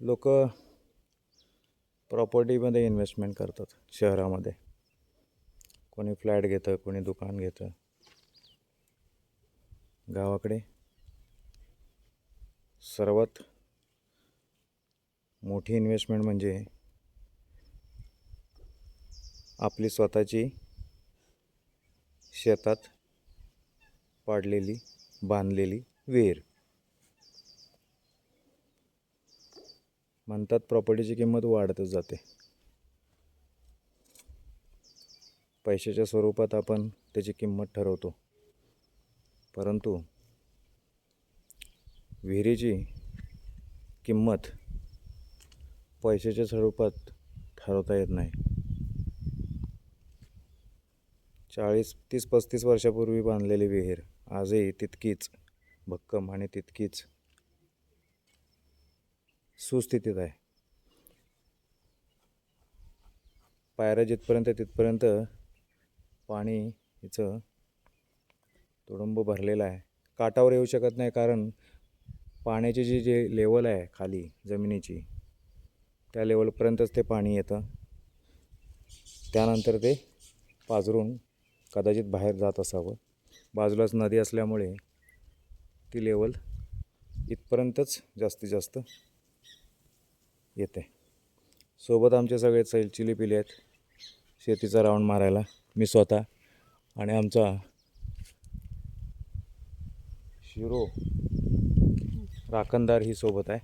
लोक प्रॉपर्टीमध्ये इन्व्हेस्टमेंट करतात शहरामध्ये. कोणी फ्लॅट घेतं, कोणी दुकान घेतं. गावाकडे सर्वात मोठी इन्व्हेस्टमेंट म्हणजे आपली स्वतःची शेतात पाडलेली बांधलेली विहीर. म्हणतात प्रॉपर्टीची किंमत वाढतच जाते. पैशाच्या स्वरूपात आपण त्याची किंमत ठरवतो, परंतु विहिरीची किंमत पैशाच्या स्वरूपात ठरवता येत नाही. 40-30-35 वर्षापूर्वी बांधलेली विहीर आजही तितकीच भक्कम आणि तितकीच सुस्थितीत आहे. पायऱ्या जिथपर्यंत तिथपर्यंत पाणी हिचं तुडुंब भरलेलं आहे. काठावर येऊ शकत नाही, कारण पाण्याची जी लेवल आहे खाली जमिनीची, त्या लेवलपर्यंतच ते पाणी येतं. त्यानंतर ते पाझरून कदाचित बाहेर जात असावं. बाजूलाच नदी असल्यामुळे ती लेवल इथपर्यंतच जास्तीत जास्त येते. सोबत आमचे सगळे चिलीपिली आहेत शेतीचा राऊंड मारायला. मी स्वतः आणि आमचा शिरो राखणदार ही सोबत आहे.